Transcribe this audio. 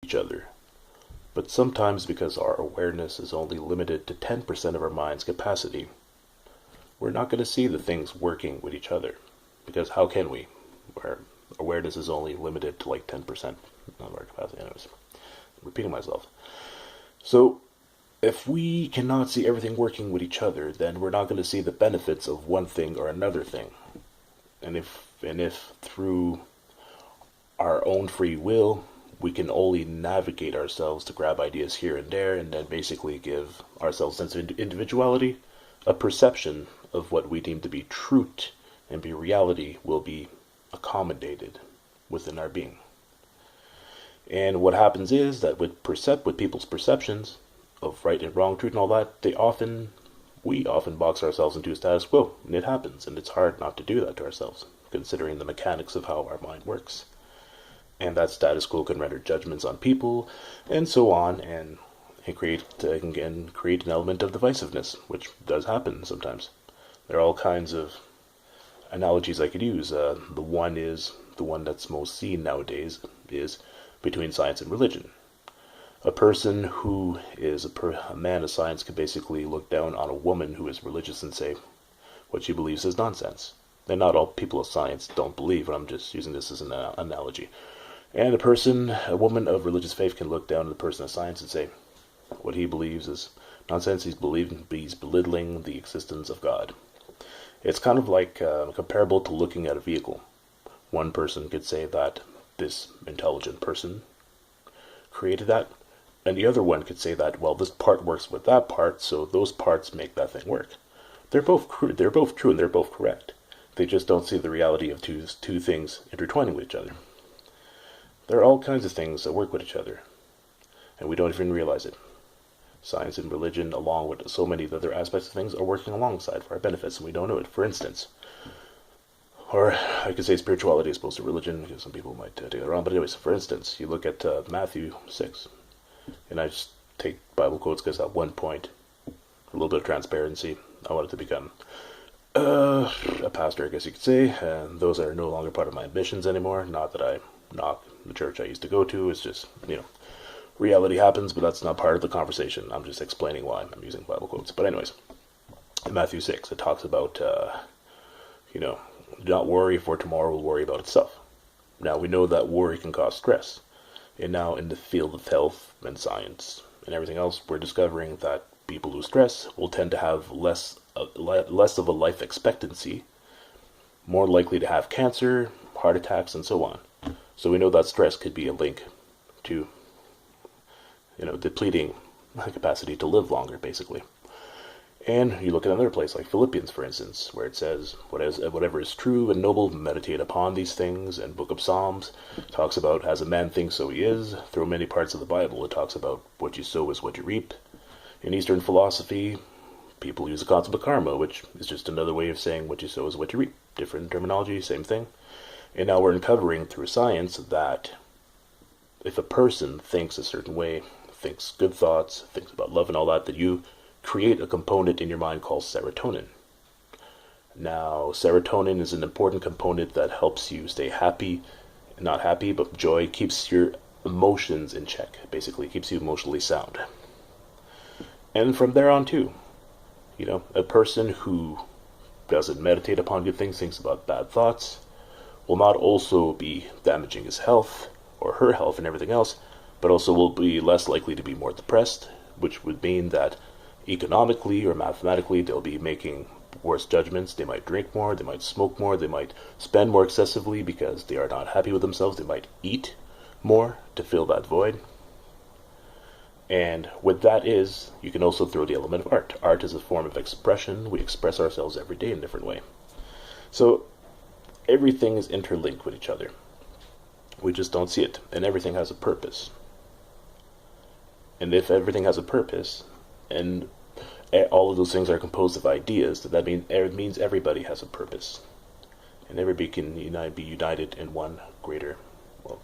each other. But sometimes, because our awareness is only limited to 10% of our mind's capacity, we're not going to see the things working with each other. Because how can we? Our awareness is only limited to like 10% of our capacity. Anyways, I'm repeating myself. So, if we cannot see everything working with each other, then we're not going to see the benefits of one thing or another thing. And if through our own free will, we can only navigate ourselves to grab ideas here and there, and then basically give ourselves a sense of individuality, a perception of what we deem to be truth and be reality will be accommodated within our being. And what happens is that with people's perceptions of right and wrong, truth and all that, we often box ourselves into a status quo, and it happens, and it's hard not to do that to ourselves, considering the mechanics of how our mind works. And that status quo can render judgments on people, and so on, and create an element of divisiveness, which does happen sometimes. There are all kinds of analogies I could use. The one that's most seen nowadays is between science and religion. A person who is a man of science could basically look down on a woman who is religious and say what she believes is nonsense. And not all people of science don't believe, but I'm just using this as an analogy. And a woman of religious faith can look down on the person of science and say what he believes is nonsense. He's belittling the existence of God. It's kind of like comparable to looking at a vehicle. One person could say that this intelligent person created that, and the other one could say that, well, this part works with that part, so those parts make that thing work. They're both true, and they're both correct. They just don't see the reality of two things intertwining with each other. There are all kinds of things that work with each other, and we don't even realize it. Science and religion, along with so many other aspects of things, are working alongside for our benefits, and we don't know it. For instance, or I could say spirituality as opposed to religion, because some people might take it wrong. But anyways, for instance, you look at Matthew 6, and I just take Bible quotes because at one point, a little bit of transparency, I wanted to become a pastor, I guess you could say, and those are no longer part of my ambitions anymore. Not that I knock the church I used to go to, it's just, reality happens, but that's not part of the conversation. I'm just explaining why I'm using Bible quotes. But anyways, in Matthew 6, it talks about, do not worry, for tomorrow will worry about itself. Now, we know that worry can cause stress. And now in the field of health and science and everything else, we're discovering that people who stress will tend to have less of a life expectancy, more likely to have cancer, heart attacks, and so on. So we know that stress could be a link to, depleting the capacity to live longer, basically. And you look at another place like Philippians, for instance, where it says, whatever is true and noble, meditate upon these things. And Book of Psalms talks about, as a man thinks, so he is. Through many parts of the Bible, it talks about what you sow is what you reap. In Eastern philosophy, people use the concept of karma, which is just another way of saying what you sow is what you reap. Different terminology, same thing. And now we're uncovering through science that if a person thinks a certain way, thinks good thoughts, thinks about love and all that, that you create a component in your mind called serotonin. Now, serotonin is an important component that helps you stay happy, not happy, but joy, keeps your emotions in check, basically keeps you emotionally sound. And from there on too, a person who doesn't meditate upon good things, thinks about bad thoughts, will not also be damaging his health or her health and everything else, but also will be less likely to be more depressed, which would mean that economically or mathematically they'll be making worse judgments. They might drink more, they might smoke more, they might spend more excessively because they are not happy with themselves. They might eat more to fill that void. And with that you can also throw the element of art. Art is a form of expression. We express ourselves every day in a different way. So everything is interlinked with each other. We just don't see it. And everything has a purpose. And if everything has a purpose, and all of those things are composed of ideas, that means everybody has a purpose. And everybody can be united in one greater world.